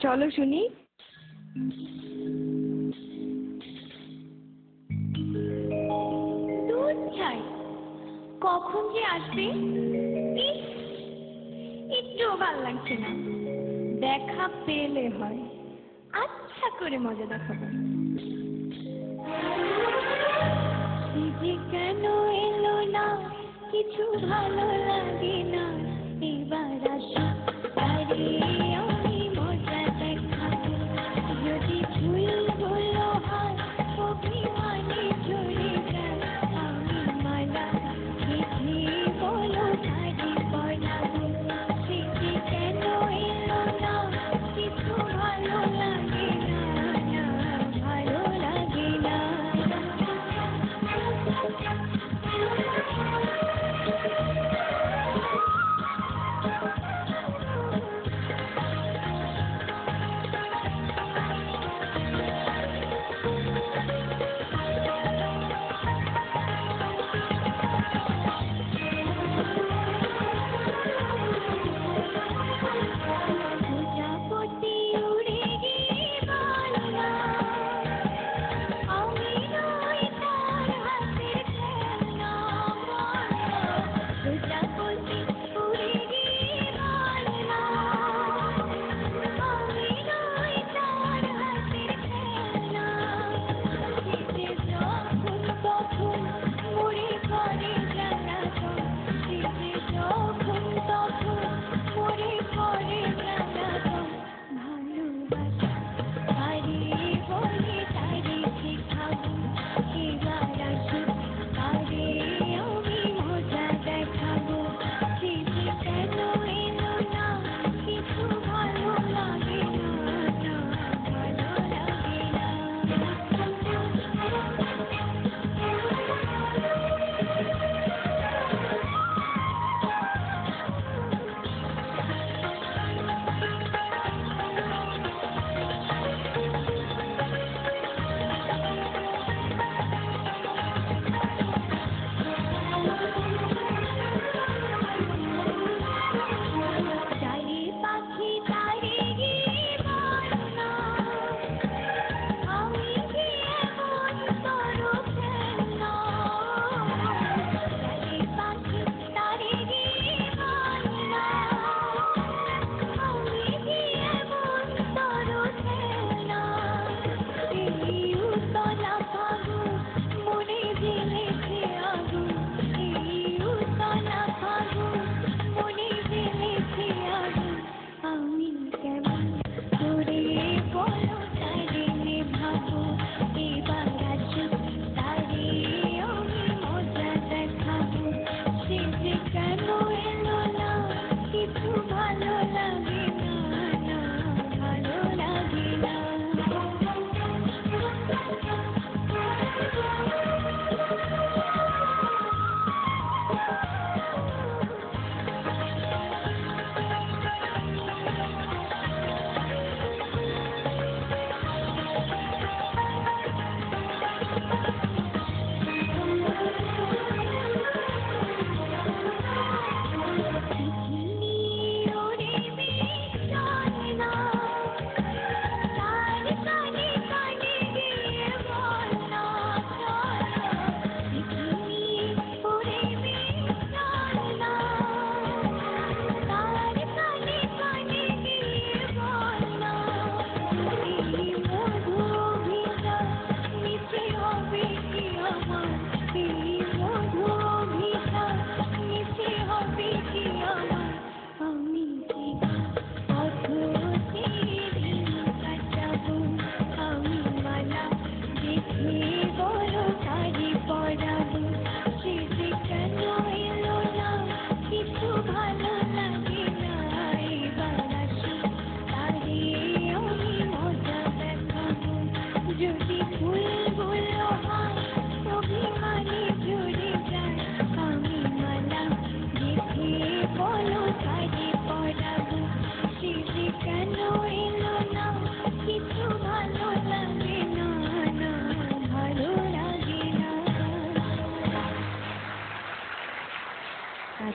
চলো শুনি। দুধ চাই, কখন যে আসবে? একটুও ভাল লাগছে না। দেখা পেলে হয়, আচ্ছা করে মজা দেখাবো। যে কেন এলো না, কিছু ভালো লাগে না, এবার আসো আরে আমি মজা দেখাবো। যদি ভুল হলো হয়, অভিমানে চলে যায়, আমি মালা গেঁথে বলো শাড়ি পরাবো। যে কেন এলো না, কিছু ভালো লাগে না, না ভালো লাগে না। প্রজাপতি উড়ে গিয়ে বললো, আমি নই তার হাতের খেলনা। প্রজাপতি উড়ে গিয়ে বললো, আমি নই তার হাতের খেলনা। সে যখন তখন মরে করে জ্বালাতন, সে যখন তখন মরে করে জ্বালাতন। ভালোবাসা আরে বলে তারে শেখাবো, এবার আসো আরে আমি মজা দেখাবো। সে যে কেন এলো না, কিছু ভালো লাগে না, না ভালো লাগে না।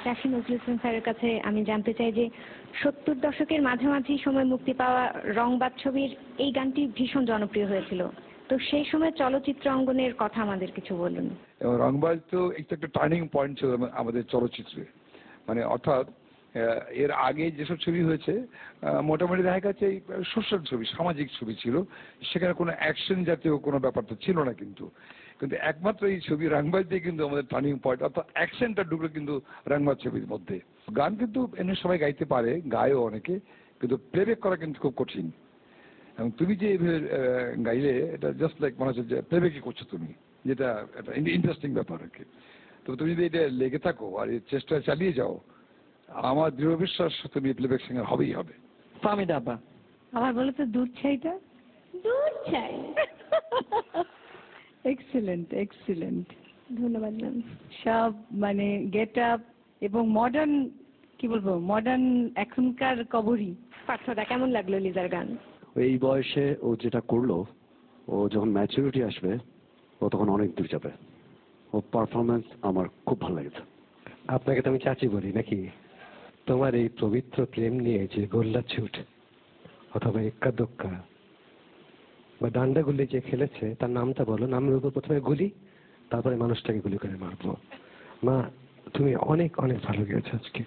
চাষী নজরুল ইসলাম স্যারের কাছে আমি জানতে চাই যে 70 দশকের মাঝামাঝি সময় মুক্তি পাওয়া রংবাজ ছবির এই গানটি ভীষণ জনপ্রিয় হয়েছিল, তো সেই সময় চলচ্চিত্র অঙ্গনের কথা আমাদের কিছু বলুন। এবং রংবাজ তো একটা টার্নিং পয়েন্ট ছিল আমাদের চলচ্চিত্রে, মানে অর্থাৎ এর আগে যেসব ছবি হয়েছে মোটামুটি দেখা গেছে সোশ্যাল ছবি, সামাজিক ছবি ছিল, সেখানে কোনো অ্যাকশন জাতীয় কোনো ব্যাপার তো ছিল না, কিন্তু কিন্তু একমাত্র এই ছবি রংবাজ দিয়ে কিন্তু আমাদের টার্নিং পয়েন্ট, অর্থাৎ অ্যাকশনটা ঢুকলো কিন্তু রংবাজ ছবির মধ্যে। গান কিন্তু এমনি সবাই গাইতে পারে, গায়ও অনেকে, কিন্তু প্লেব্যাক করা কিন্তু খুব কঠিন। এবং তুমি যে এইভাবে গাইলে এটা জাস্ট লাইক মনে হচ্ছে যে প্লেব্যাকই করছো তুমি, যেটা একটা ইন্টারেস্টিং ব্যাপার আর কি। তো তুমি যদি এটা লেগে থাকো আর এই চেষ্টা চালিয়ে যাও, আমার দৃঢ় বিশ্বাস তুমি প্লেব্যাক সিঙ্গার হবেই হবে। ফাহমিদা আপা, আবার বলো তো দুধ ছাইটা। দূর চাই। Excellent excellent. ধন্যবাদ ম্যাম। সব মানে গেট আপ এবং মডার্ন, কি বলবো, মডার্ন এখনকার কবরী। পার্থদা কেমন লাগলো লিজার গান? এই বয়সে ও যেটা করলো, ও যখন ম্যাচুরিটি আসবে ও তখন অনেক দূর যাবে। ও পারফরমেন্স আমার খুব ভালো লেগেছে। আপনাকে তো আমি চাচি বলি নাকি? তোমার এই পবিত্র প্রেম নিয়ে যে গোল্লা ছুট অথবা এক্কা দোক্কা বা ডান্ডা গুলি যে খেলেছে তার নামটা বলো, নামের উপর প্রথমে গুলি, তারপরে মানুষটাকে গুলি করে মারবো। মা, তুমি অনেক অনেক ভালো গেছো আজকে।